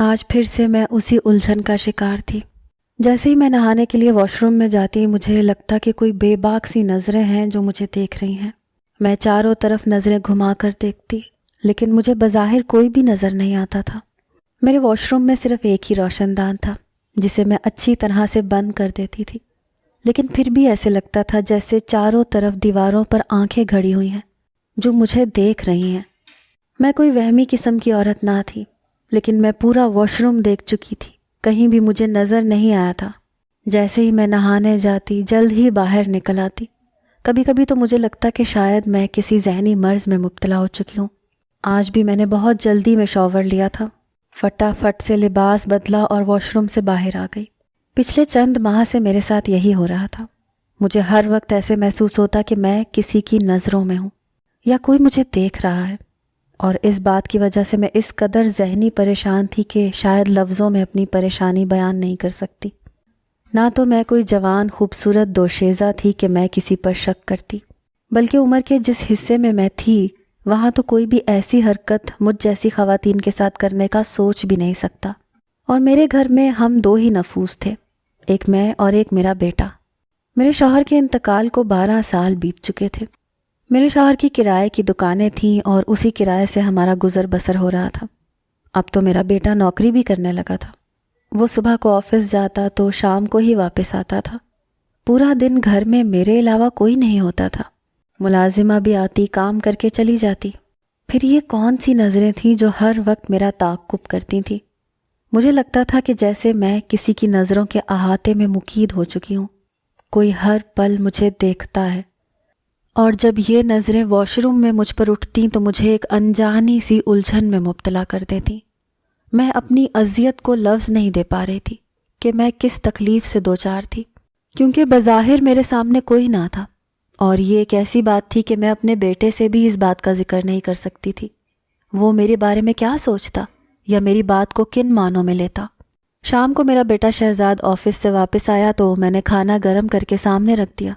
آج پھر سے میں اسی الجھن کا شکار تھی۔ جیسے ہی میں نہانے کے لیے واش روم میں جاتی مجھے لگتا کہ کوئی بے باک سی نظریں ہیں جو مجھے دیکھ رہی ہیں۔ میں چاروں طرف نظریں گھما کر دیکھتی لیکن مجھے بظاہر کوئی بھی نظر نہیں آتا تھا۔ میرے واش روم میں صرف ایک ہی روشن دان تھا جسے میں اچھی طرح سے بند کر دیتی تھی، لیکن پھر بھی ایسے لگتا تھا جیسے چاروں طرف دیواروں پر آنکھیں گھڑی ہوئی ہیں جو مجھے دیکھ رہی ہیں۔ میں کوئی وہمی قسم کی عورت نہ تھی، لیکن میں پورا واش روم دیکھ چکی تھی، کہیں بھی مجھے نظر نہیں آیا تھا۔ جیسے ہی میں نہانے جاتی جلد ہی باہر نکل آتی۔ کبھی کبھی تو مجھے لگتا کہ شاید میں کسی ذہنی مرض میں مبتلا ہو چکی ہوں۔ آج بھی میں نے بہت جلدی میں شاور لیا تھا، فٹافٹ سے لباس بدلا اور واش روم سے باہر آ گئی۔ پچھلے چند ماہ سے میرے ساتھ یہی ہو رہا تھا۔ مجھے ہر وقت ایسے محسوس ہوتا کہ میں کسی کی نظروں میں ہوں یا کوئی مجھے دیکھ رہا ہے، اور اس بات کی وجہ سے میں اس قدر ذہنی پریشان تھی کہ شاید لفظوں میں اپنی پریشانی بیان نہیں کر سکتی۔ نہ تو میں کوئی جوان خوبصورت دوشیزہ تھی کہ میں کسی پر شک کرتی، بلکہ عمر کے جس حصے میں تھی وہاں تو کوئی بھی ایسی حرکت مجھ جیسی خواتین کے ساتھ کرنے کا سوچ بھی نہیں سکتا۔ اور میرے گھر میں ہم دو ہی نفوس تھے، ایک میں اور ایک میرا بیٹا۔ میرے شوہر کے انتقال کو 12 سال بیت چکے تھے۔ میرے شوہر کی کرائے کی دکانیں تھیں اور اسی کرائے سے ہمارا گزر بسر ہو رہا تھا۔ اب تو میرا بیٹا نوکری بھی کرنے لگا تھا۔ وہ صبح کو آفس جاتا تو شام کو ہی واپس آتا تھا۔ پورا دن گھر میں میرے علاوہ کوئی نہیں ہوتا تھا۔ ملازمہ بھی آتی، کام کر کے چلی جاتی۔ پھر یہ کون سی نظریں تھیں جو ہر وقت میرا تعاقب کرتی تھیں؟ مجھے لگتا تھا کہ جیسے میں کسی کی نظروں کے احاطے میں مقید ہو چکی ہوں، کوئی ہر پل مجھے دیکھتا ہے۔ اور جب یہ نظریں واش روم میں مجھ پر اٹھتیں تو مجھے ایک انجانی سی الجھن میں مبتلا کر دیتیں۔ میں اپنی اذیت کو لفظ نہیں دے پا رہی تھی کہ میں کس تکلیف سے دوچار تھی، کیونکہ بظاہر میرے سامنے کوئی نہ تھا، اور یہ ایک ایسی بات تھی کہ میں اپنے بیٹے سے بھی اس بات کا ذکر نہیں کر سکتی تھی۔ وہ میرے بارے میں کیا سوچتا یا میری بات کو کن معنوں میں لیتا۔ شام کو میرا بیٹا شہزاد آفس سے واپس آیا تو میں نے کھانا گرم کر کے سامنے رکھ دیا۔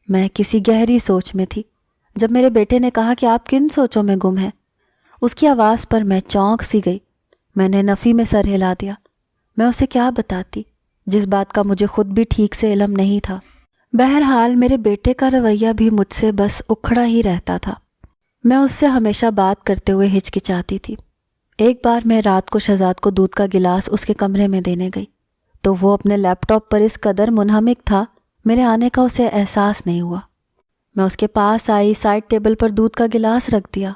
میں کسی گہری سوچ میں تھی۔ جب میرے بیٹے نے کہا کہ آپ کن سوچوں میں گم ہیں، اس کی آواز پر میں چونک سی گئی۔ میں نے نفی میں سر ہلا دیا۔ میں اسے کیا بتاتی جس بات کا مجھے خود بھی ٹھیک سے علم نہیں تھا۔ بہرحال میرے بیٹے کا رویہ بھی مجھ سے بس اکھڑا ہی رہتا تھا۔ میں اس سے ہمیشہ بات کرتے ہوئے ہچکچاتی تھی۔ ایک بار میں رات کو شہزاد کو دودھ کا گلاس اس کے کمرے میں دینے گئی تو وہ اپنے لیپ ٹاپ پر اس قدر منہمک تھا، میرے آنے کا اسے احساس نہیں ہوا۔ میں اس کے پاس آئی، سائڈ ٹیبل پر دودھ کا گلاس رکھ دیا۔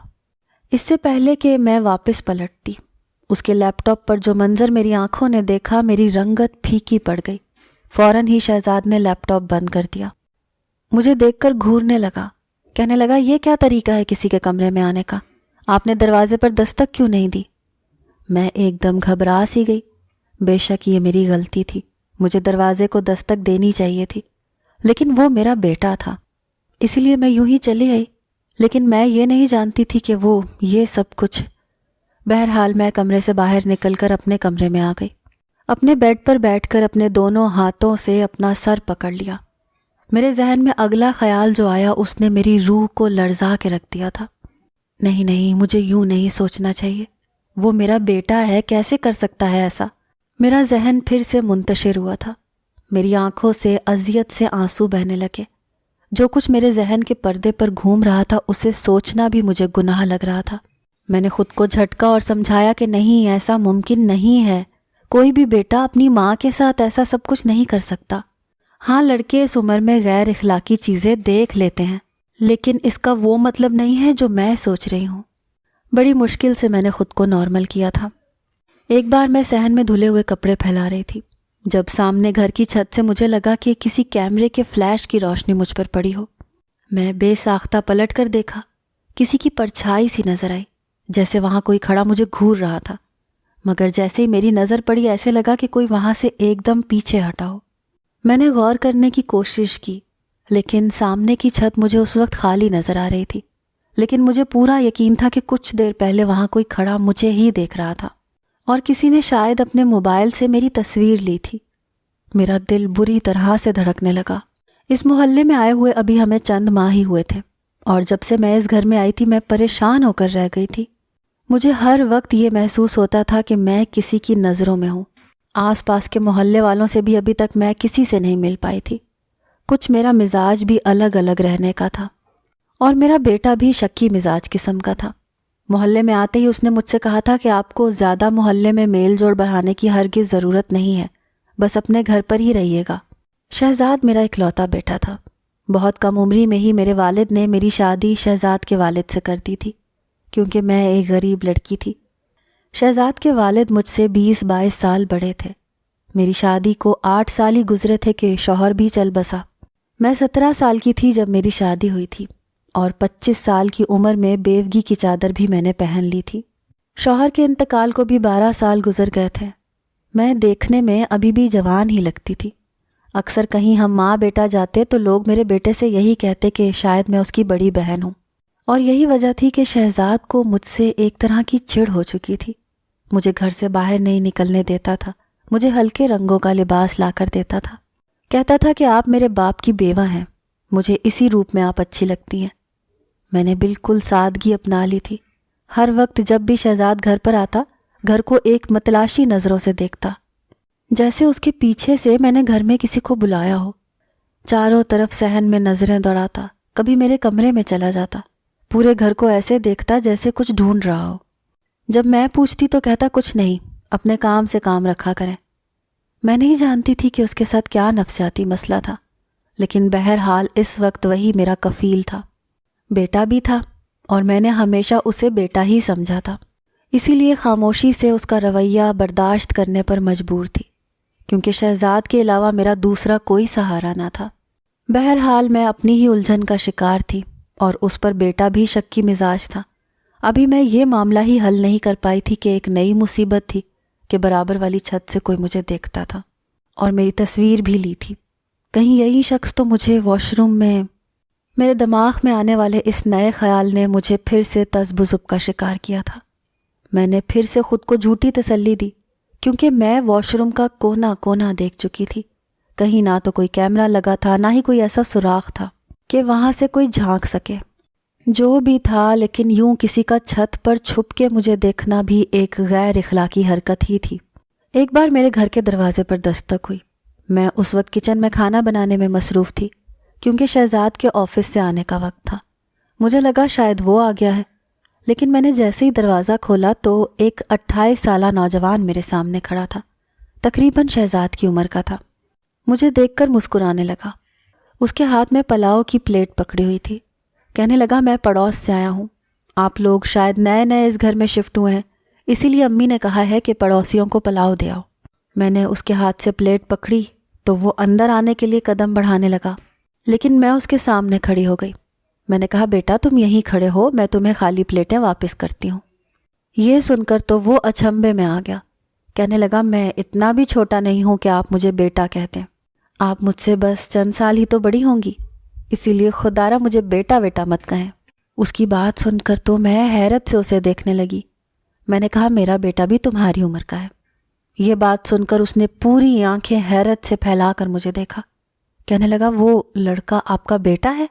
اس سے پہلے کہ میں واپس پلٹتی، اس کے لیپ ٹاپ پر جو منظر میری آنکھوں نے دیکھا، میری رنگت پھیکی پڑ گئی۔ فوراً ہی شہزاد نے لیپ ٹاپ بند کر دیا، مجھے دیکھ کر گھورنے لگا، کہنے لگا یہ کیا طریقہ ہے کسی کے کمرے میں آنے کا؟ آپ نے دروازے پر دستک کیوں نہیں دی؟ میں ایک دم گھبرا سی گئی۔ بے شک یہ میری غلطی تھی، مجھے دروازے کو دستک دینی چاہیے تھی، لیکن وہ میرا بیٹا تھا، اسی لیے میں یوں ہی چلی آئی۔ لیکن میں یہ نہیں جانتی تھی کہ وہ یہ سب کچھ۔ بہرحال میں کمرے سے باہر نکل کر اپنے کمرے میں آ گئی۔ اپنے بیڈ پر بیٹھ کر اپنے دونوں ہاتھوں سے اپنا سر پکڑ لیا۔ میرے ذہن میں اگلا خیال جو آیا اس نے میری روح کو لرزا کے رکھ دیا تھا۔ نہیں، مجھے یوں نہیں سوچنا چاہیے، وہ میرا بیٹا ہے، کیسے کر سکتا ہے ایسا؟ میرا ذہن پھر سے منتشر ہوا تھا۔ میری آنکھوں سے اذیت سے آنسو بہنے لگے۔ جو کچھ میرے ذہن کے پردے پر گھوم رہا تھا اسے سوچنا بھی مجھے گناہ لگ رہا تھا۔ میں نے خود کو جھٹکا اور سمجھایا کہ نہیں، ایسا ممکن نہیں ہے، کوئی بھی بیٹا اپنی ماں کے ساتھ ایسا سب کچھ نہیں کر سکتا۔ ہاں، لڑکے اس عمر میں غیر اخلاقی چیزیں دیکھ لیتے ہیں، لیکن اس کا وہ مطلب نہیں ہے جو میں سوچ رہی ہوں۔ بڑی مشکل سے میں نے خود کو نارمل کیا تھا۔ ایک بار میں صحن میں دھلے ہوئے کپڑے پھیلا رہی تھی جب سامنے گھر کی چھت سے مجھے لگا کہ کسی کیمرے کے فلیش کی روشنی مجھ پر پڑی ہو۔ میں بے ساختہ پلٹ کر دیکھا، کسی کی پرچھائی سی نظر آئی، جیسے وہاں کوئی کھڑا مجھے گھور رہا تھا، مگر جیسے ہی میری نظر پڑی ایسے لگا کہ کوئی وہاں سے ایک دم پیچھے ہٹا ہو۔ میں نے غور کرنے کی کوشش کی، لیکن سامنے کی چھت مجھے اس وقت خالی نظر آ رہی تھی، لیکن مجھے پورا یقین تھا کہ کچھ دیر پہلے وہاں کوئی کھڑا مجھے ہی دیکھ رہا تھا، اور کسی نے شاید اپنے موبائل سے میری تصویر لی تھی۔ میرا دل بری طرح سے دھڑکنے لگا۔ اس محلے میں آئے ہوئے ابھی ہمیں چند ماہ ہی ہوئے تھے، اور جب سے میں اس گھر میں آئی تھی میں پریشان ہو کر رہ گئی تھی۔ مجھے ہر وقت یہ محسوس ہوتا تھا کہ میں کسی کی نظروں میں ہوں۔ آس پاس کے محلے والوں سے بھی ابھی تک میں کسی سے نہیں مل پائی تھی۔ کچھ میرا مزاج بھی الگ الگ رہنے کا تھا، اور میرا بیٹا بھی شکی مزاج قسم کا تھا۔ محلے میں آتے ہی اس نے مجھ سے کہا تھا کہ آپ کو زیادہ محلے میں میل جوڑ بڑھانے کی ہرگز ضرورت نہیں ہے، بس اپنے گھر پر ہی رہیے گا۔ شہزاد میرا اکلوتا بیٹا تھا۔ بہت کم عمری میں ہی میرے والد نے میری شادی شہزاد کے والد سے کر دی تھی، کیونکہ میں ایک غریب لڑکی تھی۔ شہزاد کے والد مجھ سے 20-22 سال بڑے تھے۔ میری شادی کو 8 سال ہی گزرے تھے کہ شوہر بھی چل بسا۔ میں 17 سال کی تھی جب میری شادی ہوئی تھی، اور 25 سال کی عمر میں بیوگی کی چادر بھی میں نے پہن لی تھی۔ شوہر کے انتقال کو بھی 12 سال گزر گئے تھے۔ میں دیکھنے میں ابھی بھی جوان ہی لگتی تھی۔ اکثر کہیں ہم ماں بیٹا جاتے تو لوگ میرے بیٹے سے یہی کہتے کہ شاید میں اس کی بڑی بہن ہوں، اور یہی وجہ تھی کہ شہزاد کو مجھ سے ایک طرح کی چڑ ہو چکی تھی۔ مجھے گھر سے باہر نہیں نکلنے دیتا تھا، مجھے ہلکے رنگوں کا لباس لا کر دیتا تھا، کہتا تھا کہ آپ میرے باپ کی بیوہ ہیں، مجھے اسی روپ میں آپ اچھی لگتی ہیں۔ میں نے بالکل سادگی اپنا لی تھی۔ ہر وقت جب بھی شہزاد گھر پر آتا، گھر کو ایک متلاشی نظروں سے دیکھتا، جیسے اس کے پیچھے سے میں نے گھر میں کسی کو بلایا ہو۔ چاروں طرف صحن میں نظریں دوڑاتا، کبھی میرے کمرے میں چلا جاتا، پورے گھر کو ایسے دیکھتا جیسے کچھ ڈھونڈ رہا ہو۔ جب میں پوچھتی تو کہتا کچھ نہیں، اپنے کام سے کام رکھا کریں۔ میں نہیں جانتی تھی کہ اس کے ساتھ کیا نفسیاتی مسئلہ تھا، لیکن بہرحال اس وقت وہی میرا کفیل تھا۔ بیٹا بھی تھا، اور میں نے ہمیشہ اسے بیٹا ہی سمجھا تھا، اسی لیے خاموشی سے اس کا رویہ برداشت کرنے پر مجبور تھی، کیونکہ شہزاد کے علاوہ میرا دوسرا کوئی سہارا نہ تھا۔ بہرحال میں اپنی ہی الجھن کا شکار تھی، اور اس پر بیٹا بھی شکی مزاج تھا۔ ابھی میں یہ معاملہ ہی حل نہیں کر پائی تھی کہ ایک نئی مصیبت تھی کہ برابر والی چھت سے کوئی مجھے دیکھتا تھا، اور میری تصویر بھی لی تھی۔ کہیں یہی شخص تو مجھے واش روم میں… میرے دماغ میں آنے والے اس نئے خیال نے مجھے پھر سے تذبذب کا شکار کیا تھا۔ میں نے پھر سے خود کو جھوٹی تسلی دی، کیونکہ میں واش روم کا کونا کونا دیکھ چکی تھی۔ کہیں نہ تو کوئی کیمرہ لگا تھا، نہ ہی کوئی ایسا سوراخ تھا کہ وہاں سے کوئی جھانک سکے۔ جو بھی تھا، لیکن یوں کسی کا چھت پر چھپ کے مجھے دیکھنا بھی ایک غیر اخلاقی حرکت ہی تھی۔ ایک بار میرے گھر کے دروازے پر دستک ہوئی۔ میں اس وقت کچن میں کھانا بنانے میں مصروف تھی، کیونکہ شہزاد کے آفس سے آنے کا وقت تھا۔ مجھے لگا شاید وہ آ گیا ہے، لیکن میں نے جیسے ہی دروازہ کھولا تو ایک 28 سالہ نوجوان میرے سامنے کھڑا تھا، تقریباً شہزاد کی عمر کا تھا۔ مجھے دیکھ کر مسکرانے لگا۔ اس کے ہاتھ میں پلاؤ کی پلیٹ پکڑی ہوئی تھی۔ کہنے لگا، میں پڑوس سے آیا ہوں، آپ لوگ شاید نئے نئے اس گھر میں شفٹ ہوئے ہیں، اسی لیے امی نے کہا ہے کہ پڑوسیوں کو پلاؤ دے آؤ۔ میں نے اس کے ہاتھ سے پلیٹ پکڑی تو وہ اندر آنے کے لیے قدم بڑھانے لگا، لیکن میں اس کے سامنے کھڑی ہو گئی۔ میں نے کہا، بیٹا تم یہیں کھڑے ہو، میں تمہیں خالی پلیٹیں واپس کرتی ہوں۔ یہ سن کر تو وہ اچنبھے میں آ گیا۔ کہنے لگا، میں اتنا بھی چھوٹا نہیں ہوں کہ آپ مجھے بیٹا کہتے ہیں، آپ مجھ سے بس چند سال ہی تو بڑی ہوں گی، اسی لیے خدارا مجھے بیٹا بیٹا مت کہیں۔ اس کی بات سن کر تو میں حیرت سے اسے دیکھنے لگی۔ میں نے کہا، میرا بیٹا بھی تمہاری عمر کا ہے۔ یہ بات سن کر اس نے پوری آنکھیں حیرت سے پھیلا کر مجھے دیکھا۔ کہنے لگا، وہ لڑکا آپ کا بیٹا ہے؟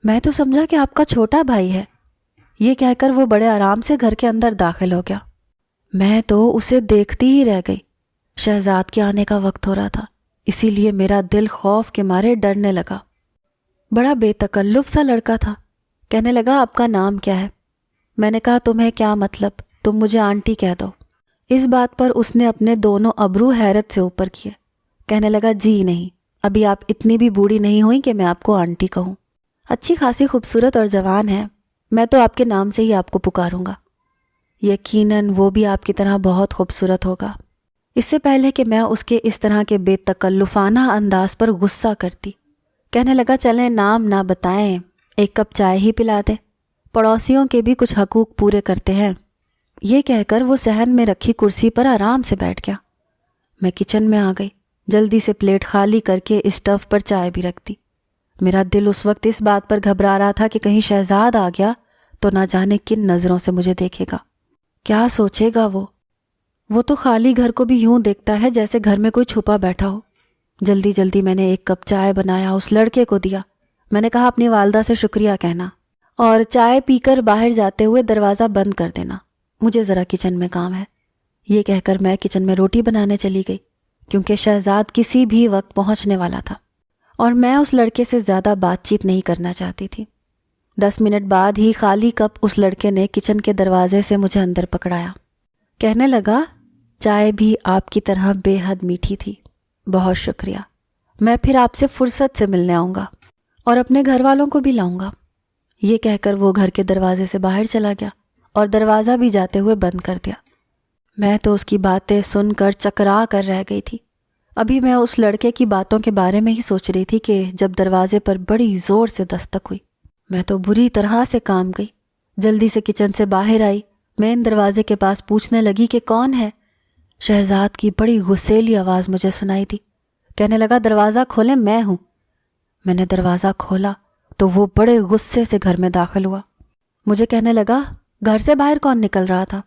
میں تو سمجھا کہ آپ کا چھوٹا بھائی ہے۔ یہ کہہ کر وہ بڑے آرام سے گھر کے اندر داخل ہو گیا۔ میں تو اسے دیکھتی ہی رہ گئی۔ شہزاد کے آنے کا وقت ہو رہا تھا، اسی لیے میرا دل خوف کے مارے ڈرنے لگا۔ بڑا بے تکلف سا لڑکا تھا۔ کہنے لگا، آپ کا نام کیا ہے؟ میں نے کہا، تمہیں کیا مطلب، تم مجھے آنٹی کہہ دو۔ اس بات پر اس نے اپنے دونوں ابرو حیرت سے اوپر کیے۔ کہنے لگا، جی نہیں، ابھی آپ اتنی بھی بوڑھی نہیں ہوئی کہ میں آپ کو آنٹی کہوں۔ اچھی خاصی خوبصورت اور جوان ہے، میں تو آپ کے نام سے ہی آپ کو پکاروں گا۔ یقیناً وہ بھی آپ کی طرح بہت خوبصورت ہوگا۔ اس سے پہلے کہ میں اس کے اس طرح کے بے تکلفانہ انداز پر غصہ کرتی، کہنے لگا، چلیں نام نہ بتائیں، ایک کپ چائے ہی پلا دے، پڑوسیوں کے بھی کچھ حقوق پورے کرتے ہیں۔ یہ کہہ کر وہ صحن میں رکھی کرسی پر آرام سے بیٹھ گیا۔ میں کچن میں آ گئی، جلدی سے پلیٹ خالی کر کے اسٹو پر چائے بھی رکھ دی۔ میرا دل اس وقت اس بات پر گھبرا رہا تھا کہ کہیں شہزاد آ گیا تو نہ جانے کن نظروں سے مجھے دیکھے گا، کیا سوچے گا وہ تو خالی گھر کو بھی یوں دیکھتا ہے جیسے گھر میں کوئی چھپا بیٹھا ہو۔ جلدی جلدی میں نے ایک کپ چائے بنایا، اس لڑکے کو دیا۔ میں نے کہا، اپنی والدہ سے شکریہ کہنا، اور چائے پی کر باہر جاتے ہوئے دروازہ بند کر دینا۔ مجھے ذرا کچن میں کام ہے۔ یہ کہہ کر میں کچن میں روٹی بنانے چلی گئی، کیونکہ شہزاد کسی بھی وقت پہنچنے والا تھا اور میں اس لڑکے سے زیادہ بات چیت نہیں کرنا چاہتی تھی۔ 10 منٹ بعد ہی خالی کپ اس لڑکے نے کچن کے دروازے سے مجھے اندر پکڑایا۔ کہنے لگا، چائے بھی آپ کی طرح بے حد میٹھی تھی، بہت شکریہ، میں پھر آپ سے فرصت سے ملنے آؤں گا اور اپنے گھر والوں کو بھی لاؤں گا۔ یہ کہہ کر وہ گھر کے دروازے سے باہر چلا گیا اور دروازہ بھی جاتے ہوئے بند کر دیا۔ میں تو اس کی باتیں سن کر چکرا کر رہ گئی تھی۔ ابھی میں اس لڑکے کی باتوں کے بارے میں ہی سوچ رہی تھی کہ جب دروازے پر بڑی زور سے دستک ہوئی۔ میں تو بری طرح سے کام گئی، جلدی سے کچن سے باہر آئی، مین دروازے کے پاس پوچھنے لگی کہ کون ہے۔ شہزاد کی بڑی غصیلی آواز مجھے سنائی دی۔ کہنے لگا، دروازہ کھولیں، میں ہوں۔ میں نے دروازہ کھولا تو وہ بڑے غصے سے گھر میں داخل ہوا۔ مجھے کہنے لگا، گھر سے باہر کون نکل رہا تھا؟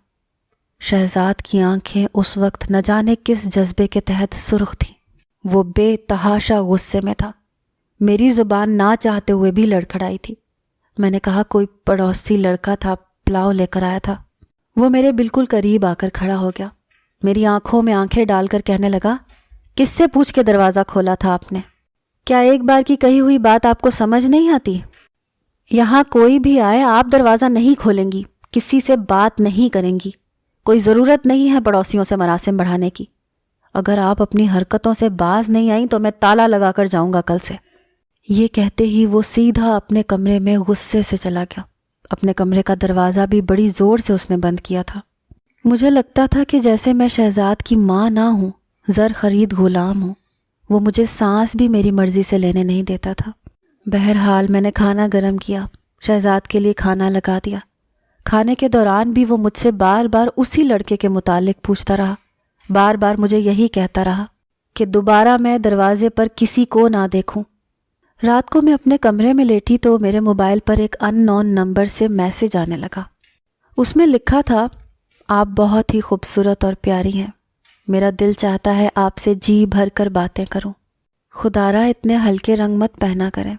شہزاد کی آنکھیں اس وقت نہ جانے کس جذبے کے تحت سرخ تھیں۔ وہ بے تحاشا غصے میں تھا۔ میری زبان نہ چاہتے ہوئے بھی لڑکھڑائی تھی۔ میں نے کہا، کوئی پڑوسی لڑکا تھا، پلاؤ لے کر آیا تھا۔ وہ میرے بالکل قریب آ کر کھڑا ہو گیا، میری آنکھوں میں آنکھیں ڈال کر کہنے لگا، کس سے پوچھ کے دروازہ کھولا تھا آپ نے؟ کیا ایک بار کی کہی ہوئی بات آپ کو سمجھ نہیں آتی؟ یہاں کوئی بھی آئے آپ دروازہ نہیں کھولیں گی، کسی سے بات نہیں کریں گی، کوئی ضرورت نہیں ہے پڑوسیوں سے مراسم بڑھانے کی۔ اگر آپ اپنی حرکتوں سے باز نہیں آئیں تو میں تالا لگا کر جاؤں گا کل سے۔ یہ کہتے ہی وہ سیدھا اپنے کمرے میں غصے سے چلا گیا۔ اپنے کمرے کا دروازہ بھی بڑی زور سے اس نے بند کیا تھا۔ مجھے لگتا تھا کہ جیسے میں شہزاد کی ماں نہ ہوں، زر خرید غلام ہوں۔ وہ مجھے سانس بھی میری مرضی سے لینے نہیں دیتا تھا۔ بہرحال میں نے کھانا گرم کیا، شہزاد کے لیے کھانا لگا دیا۔ کھانے کے دوران بھی وہ مجھ سے بار بار اسی لڑکے کے متعلق پوچھتا رہا، بار بار مجھے یہی کہتا رہا کہ دوبارہ میں دروازے پر کسی کو نہ دیکھوں۔ رات کو میں اپنے کمرے میں لیٹی تو میرے موبائل پر ایک ان نون نمبر سے میسج آنے لگا۔ اس میں لکھا تھا، آپ بہت ہی خوبصورت اور پیاری ہیں، میرا دل چاہتا ہے آپ سے جی بھر کر باتیں کروں۔ خدارا اتنے ہلکے رنگ مت پہنا کریں،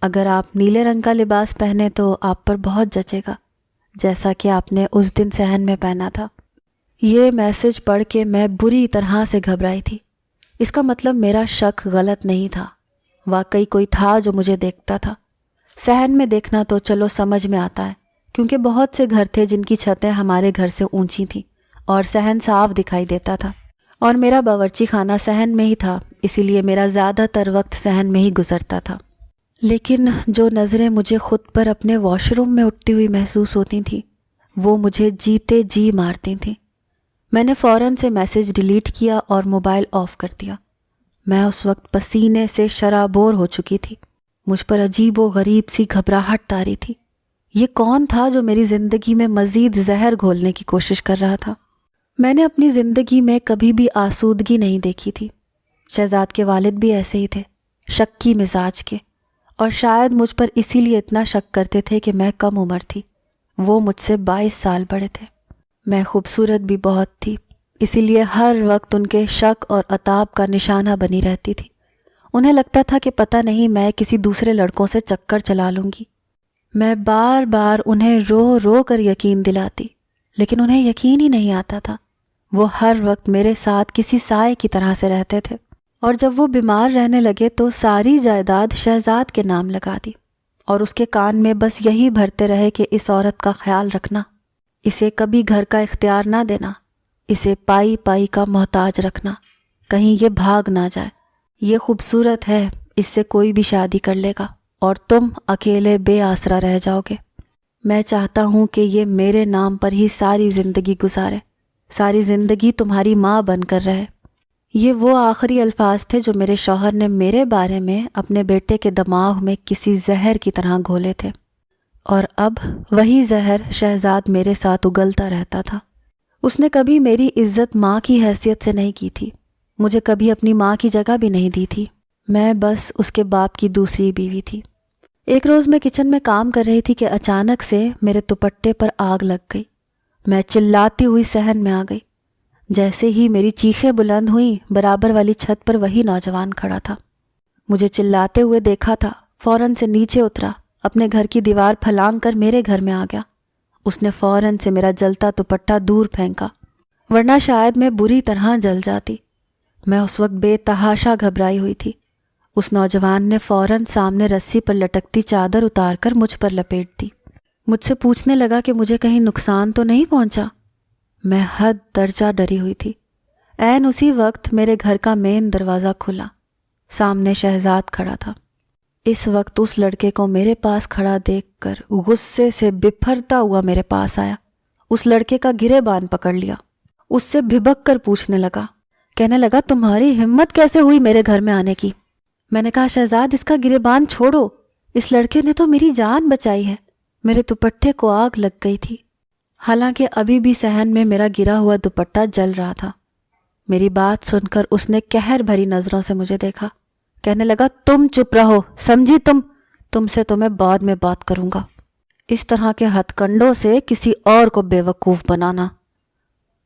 اگر آپ نیلے رنگ کا لباس پہنے تو آپ پر بہت جچے گا، جیسا کہ آپ نے اس دن صحن میں پہنا تھا۔ یہ میسج پڑھ کے میں بری طرح سے گھبرائی تھی۔ اس کا مطلب میرا شک غلط نہیں تھا، واقعی کوئی تھا جو مجھے دیکھتا تھا۔ صحن میں دیکھنا تو چلو سمجھ میں آتا ہے، کیونکہ بہت سے گھر تھے جن کی چھتیں ہمارے گھر سے اونچی تھیں اور صحن صاف دکھائی دیتا تھا، اور میرا باورچی خانہ صحن میں ہی تھا، اسی لیے میرا زیادہ تر وقت صحن میں ہی گزرتا تھا۔ لیکن جو نظریں مجھے خود پر اپنے واش روم میں اٹھتی ہوئی محسوس ہوتی تھیں، وہ مجھے جیتے جی مارتی تھیں۔ میں نے فوراً سے میسج ڈیلیٹ کیا اور موبائل آف کر دیا۔ میں اس وقت پسینے سے شرابور ہو چکی تھی، مجھ پر عجیب و غریب سی گھبراہٹ طاری تھی۔ یہ کون تھا جو میری زندگی میں مزید زہر گھولنے کی کوشش کر رہا تھا؟ میں نے اپنی زندگی میں کبھی بھی آسودگی نہیں دیکھی تھی۔ شہزاد کے والد بھی ایسے ہی تھے، شکی مزاج کے، اور شاید مجھ پر اسی لیے اتنا شک کرتے تھے کہ میں کم عمر تھی۔ وہ مجھ سے 22 سال بڑے تھے۔ میں خوبصورت بھی بہت تھی، اسی لیے ہر وقت ان کے شک اور عتاب کا نشانہ بنی رہتی تھی۔ انہیں لگتا تھا کہ پتہ نہیں میں کسی دوسرے لڑکوں سے چکر چلا لوں گی۔ میں بار بار انہیں رو رو کر یقین دلاتی، لیکن انہیں یقین ہی نہیں آتا تھا۔ وہ ہر وقت میرے ساتھ کسی سائے کی طرح سے رہتے تھے، اور جب وہ بیمار رہنے لگے تو ساری جائیداد شہزاد کے نام لگا دی، اور اس کے کان میں بس یہی بھرتے رہے کہ اس عورت کا خیال رکھنا، اسے کبھی گھر کا اختیار نہ دینا، اسے پائی پائی کا محتاج رکھنا، کہیں یہ بھاگ نہ جائے، یہ خوبصورت ہے، اس سے کوئی بھی شادی کر لے گا اور تم اکیلے بے آسرا رہ جاؤ گے۔ میں چاہتا ہوں کہ یہ میرے نام پر ہی ساری زندگی گزارے، ساری زندگی تمہاری ماں بن کر رہے۔ یہ وہ آخری الفاظ تھے جو میرے شوہر نے میرے بارے میں اپنے بیٹے کے دماغ میں کسی زہر کی طرح گھولے تھے، اور اب وہی زہر شہزاد میرے ساتھ اگلتا رہتا تھا۔ اس نے کبھی میری عزت ماں کی حیثیت سے نہیں کی تھی، مجھے کبھی اپنی ماں کی جگہ بھی نہیں دی تھی، میں بس اس کے باپ کی دوسری بیوی تھی۔ ایک روز میں کچن میں کام کر رہی تھی کہ اچانک سے میرے دوپٹے پر آگ لگ گئی۔ میں چلاتی ہوئی صحن میں آ گئی۔ جیسے ہی میری چیخیں بلند ہوئیں، برابر والی چھت پر وہی نوجوان کھڑا تھا۔ مجھے چلاتے ہوئے دیکھا تھا، فوراً سے نیچے اترا، اپنے گھر کی دیوار پھلانگ کر میرے گھر میں آ گیا اس نے فوراً سے میرا جلتا دوپٹہ دور پھینکا، ورنہ شاید میں بری طرح جل جاتی۔ میں اس وقت بے تحاشا گھبرائی ہوئی تھی۔ اس نوجوان نے فوراً سامنے رسی پر لٹکتی چادر اتار کر مجھ پر لپیٹ دی۔ مجھ سے پوچھنے لگا کہ مجھے کہیں نقصان تو نہیں پہنچا۔ میں حد درجہ ڈری ہوئی تھی۔ عین اسی وقت میرے گھر کا مین دروازہ کھلا۔ سامنے شہزاد کھڑا تھا۔ اس وقت اس لڑکے کو میرے پاس کھڑا دیکھ کر غصے سے بپھرتا ہوا میرے پاس آیا۔ اس لڑکے کا گریبان پکڑ لیا، اس سے بھبک کر پوچھنے لگا، کہنے لگا تمہاری ہمت کیسے ہوئی میرے گھر میں آنے کی؟ میں نے کہا شہزاد اس کا گریبان چھوڑو، اس لڑکے نے تو میری جان بچائی ہے۔ میرے دوپٹے کو آگ لگ گئی تھی، حالانکہ ابھی بھی صحن میں میرا گرا ہوا دوپٹہ جل رہا تھا۔ میری بات سن کر اس نے قہر بھری نظروں سے مجھے دیکھا، کہنے لگا تم چپ رہو، سمجھی تم سے تو میں بعد میں بات کروں گا۔ اس طرح کے ہتھ کنڈوں سے کسی اور کو بے وقوف بنانا۔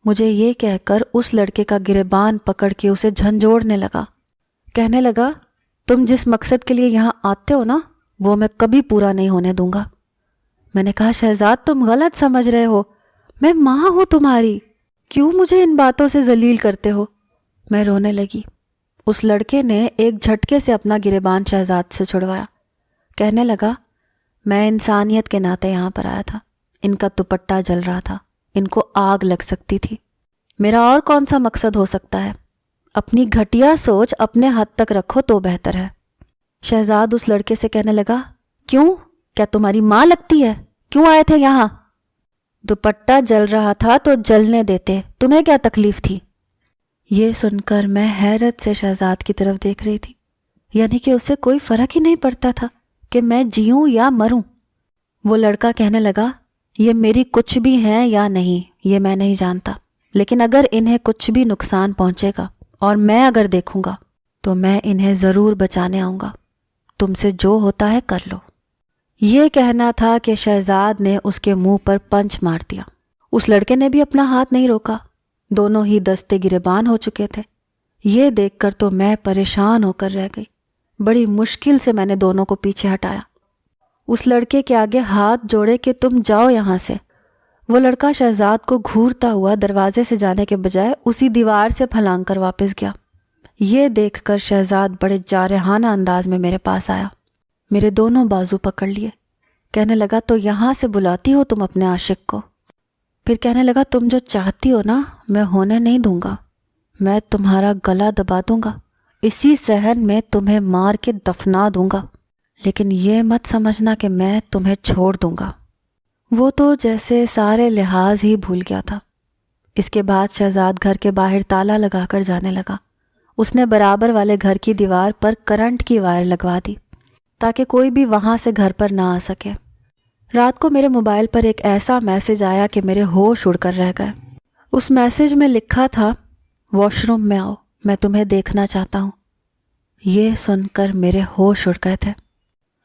مجھے یہ کہہ کر اس لڑکے کا گریبان پکڑ کے اسے جھنجھوڑنے لگا، کہنے لگا تم جس مقصد کے لیے یہاں آتے ہو نا، وہ میں کبھی پورا نہیں ہونے دوں گا۔ میں نے کہا شہزاد تم غلط سمجھ رہے ہو، میں ماں ہوں تمہاری، کیوں مجھے ان باتوں سے ذلیل کرتے ہو؟ میں رونے لگی۔ اس لڑکے نے ایک جھٹکے سے اپنا گریبان شہزاد سے چھڑوایا، کہنے لگا میں انسانیت کے ناطے یہاں پر آیا تھا، ان کا دوپٹہ جل رہا تھا، ان کو آگ لگ سکتی تھی، میرا اور کون سا مقصد ہو سکتا ہے؟ اپنی گھٹیا سوچ اپنے حد تک رکھو تو بہتر ہے۔ شہزاد اس لڑکے سے کہنے لگا کیوں؟ کیا تمہاری ماں لگتی ہے؟ کیوں آئے تھے یہاں؟ دوپٹہ جل رہا تھا تو جلنے دیتے، تمہیں کیا تکلیف تھی؟ یہ سن کر میں حیرت سے شہزاد کی طرف دیکھ رہی تھی، یعنی کہ اسے کوئی فرق ہی نہیں پڑتا تھا کہ میں جیوں یا مروں۔ وہ لڑکا کہنے لگا یہ میری کچھ بھی ہیں یا نہیں یہ میں نہیں جانتا، لیکن اگر انہیں کچھ بھی نقصان پہنچے گا اور میں اگر دیکھوں گا تو میں انہیں ضرور بچانے آؤں گا، تم سے جو ہوتا ہے کر لو۔ یہ کہنا تھا کہ شہزاد نے اس کے منہ پر پنچ مار دیا۔ اس لڑکے نے بھی اپنا ہاتھ نہیں روکا، دونوں ہی دستے گریبان ہو چکے تھے۔ یہ دیکھ کر تو میں پریشان ہو کر رہ گئی۔ بڑی مشکل سے میں نے دونوں کو پیچھے ہٹایا، اس لڑکے کے آگے ہاتھ جوڑے کہ تم جاؤ یہاں سے۔ وہ لڑکا شہزاد کو گھورتا ہوا دروازے سے جانے کے بجائے اسی دیوار سے پھلانگ کر واپس گیا۔ یہ دیکھ کر شہزاد بڑے جارحانہ انداز میں میرے پاس آیا، میرے دونوں بازو پکڑ لیے، کہنے لگا تو یہاں سے بلاتی ہو تم اپنے عاشق کو؟ پھر کہنے لگا تم جو چاہتی ہو نا میں ہونے نہیں دوں گا، میں تمہارا گلا دبا دوں گا، اسی صحن میں تمہیں مار کے دفنا دوں گا، لیکن یہ مت سمجھنا کہ میں تمہیں چھوڑ دوں گا۔ وہ تو جیسے سارے لحاظ ہی بھول گیا تھا۔ اس کے بعد شہزاد گھر کے باہر تالا لگا کر جانے لگا۔ اس نے برابر والے گھر کی دیوار پر کرنٹ کی وائر لگوا دی تاکہ کوئی بھی وہاں سے گھر پر نہ آ سکے۔ رات کو میرے موبائل پر ایک ایسا میسج آیا کہ میرے ہوش اڑ کر رہ گئے۔ اس میسج میں لکھا تھا واش روم میں آؤ، میں تمہیں دیکھنا چاہتا ہوں۔ یہ سن کر میرے ہوش اڑ گئے تھے۔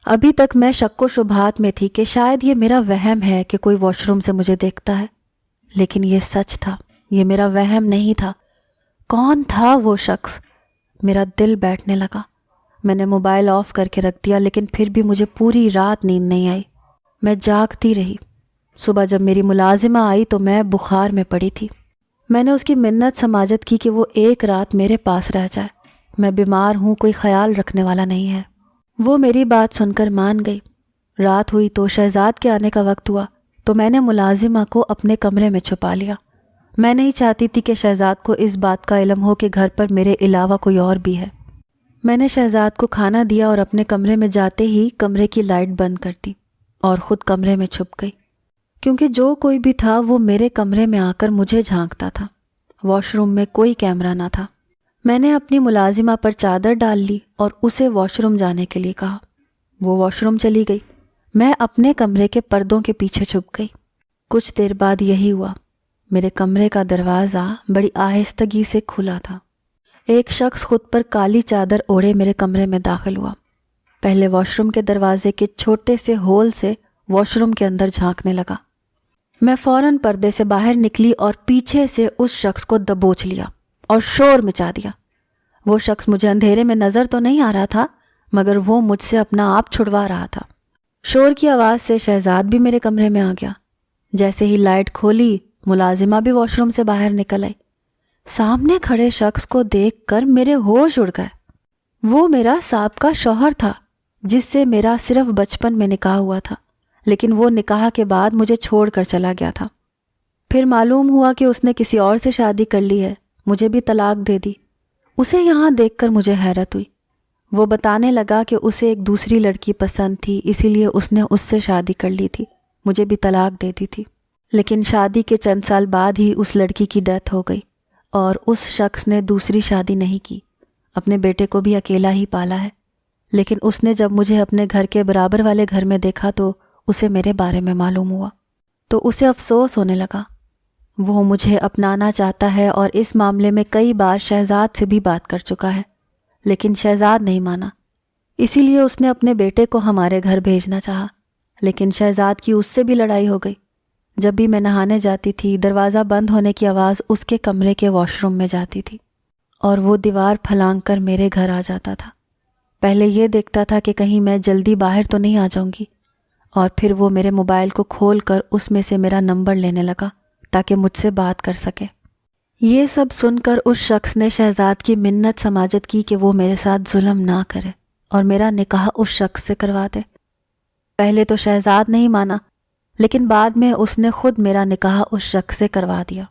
ابھی تک میں شک و شبہات میں تھی کہ شاید یہ میرا وہم ہے کہ کوئی واش روم سے مجھے دیکھتا ہے، لیکن یہ سچ تھا، یہ میرا وہم نہیں تھا۔ کون تھا وہ شخص؟ میرا دل بیٹھنے لگا۔ میں نے موبائل آف کر کے رکھ دیا، لیکن پھر بھی مجھے پوری رات نیند نہیں آئی۔ میں جاگتی رہی۔ صبح جب میری ملازمہ آئی تو میں بخار میں پڑی تھی۔ میں نے اس کی منت سماجت کی کہ وہ ایک رات میرے پاس رہ جائے، میں بیمار ہوں، کوئی خیال رکھنے والا نہیں ہے۔ وہ میری بات سن کر مان گئی۔ رات ہوئی تو شہزاد کے آنے کا وقت ہوا تو میں نے ملازمہ کو اپنے کمرے میں چھپا لیا۔ میں نہیں چاہتی تھی کہ شہزاد کو اس بات کا علم ہو کہ گھر پر میرے علاوہ کوئی اور بھی ہے۔ میں نے شہزاد کو کھانا دیا اور اپنے کمرے میں جاتے ہی کمرے کی لائٹ بند کر دی اور خود کمرے میں چھپ گئی، کیونکہ جو کوئی بھی تھا وہ میرے کمرے میں آ کر مجھے جھانکتا تھا۔ واش روم میں کوئی کیمرہ نہ تھا۔ میں نے اپنی ملازمہ پر چادر ڈال لی اور اسے واش روم جانے کے لیے کہا۔ وہ واش روم چلی گئی، میں اپنے کمرے کے پردوں کے پیچھے چھپ گئی۔ کچھ دیر بعد یہی ہوا، میرے کمرے کا دروازہ بڑی آہستگی سے کھلا تھا۔ ایک شخص خود پر کالی چادر اوڑھے میرے کمرے میں داخل ہوا۔ پہلے واش روم کے دروازے کے چھوٹے سے ہول سے واش روم کے اندر جھانکنے لگا۔ میں فوراً پردے سے باہر نکلی اور پیچھے سے اس شخص کو دبوچ لیا اور شور مچا دیا۔ وہ شخص مجھے اندھیرے میں نظر تو نہیں آ رہا تھا، مگر وہ مجھ سے اپنا آپ چھڑوا رہا تھا۔ شور کی آواز سے شہزاد بھی میرے کمرے میں آ گیا۔ جیسے ہی لائٹ کھولی ملازمہ بھی واش روم سے باہر نکل آئی۔ سامنے کھڑے شخص کو دیکھ کر میرے ہوش اڑ گئے۔ وہ میرا سابقہ شوہر تھا جس سے میرا صرف بچپن میں نکاح ہوا تھا، لیکن وہ نکاح کے بعد مجھے چھوڑ کر چلا گیا تھا۔ پھر معلوم ہوا کہ اس نے کسی اور سے شادی کر لی ہے، مجھے بھی طلاق دے دی۔ اسے یہاں دیکھ کر مجھے حیرت ہوئی۔ وہ بتانے لگا کہ اسے ایک دوسری لڑکی پسند تھی، اسی لیے اس نے اس سے شادی کر لی تھی، مجھے بھی طلاق دے دی تھی۔ لیکن شادی کے چند سال بعد ہی اس لڑکی کی ڈیتھ ہو گئی اور اس شخص نے دوسری شادی نہیں کی، اپنے بیٹے کو بھی اکیلا ہی پالا ہے۔ لیکن اس نے جب مجھے اپنے گھر کے برابر والے گھر میں دیکھا تو اسے میرے بارے میں معلوم ہوا، تو اسے افسوس ہونے لگا۔ وہ مجھے اپنانا چاہتا ہے اور اس معاملے میں کئی بار شہزاد سے بھی بات کر چکا ہے، لیکن شہزاد نہیں مانا۔ اسی لیے اس نے اپنے بیٹے کو ہمارے گھر بھیجنا چاہا، لیکن شہزاد کی اس سے بھی لڑائی ہو گئی۔ جب بھی میں نہانے جاتی تھی دروازہ بند ہونے کی آواز اس کے کمرے کے واش روم میں جاتی تھی اور وہ دیوار پھلانگ کر میرے گھر آ جاتا تھا۔ پہلے یہ دیکھتا تھا کہ کہیں میں جلدی باہر تو نہیں آ جاؤں گی، اور پھر وہ میرے موبائل کو کھول کر اس میں سے میرا نمبر لینے لگا تاکہ مجھ سے بات کر سکے۔ یہ سب سن کر اس شخص نے شہزاد کی منت سماجت کی کہ وہ میرے ساتھ ظلم نہ کرے اور میرا نکاح اس شخص سے کروا دے۔ پہلے تو شہزاد نہیں مانا، لیکن بعد میں اس نے خود میرا نکاح اس شخص سے کروا دیا۔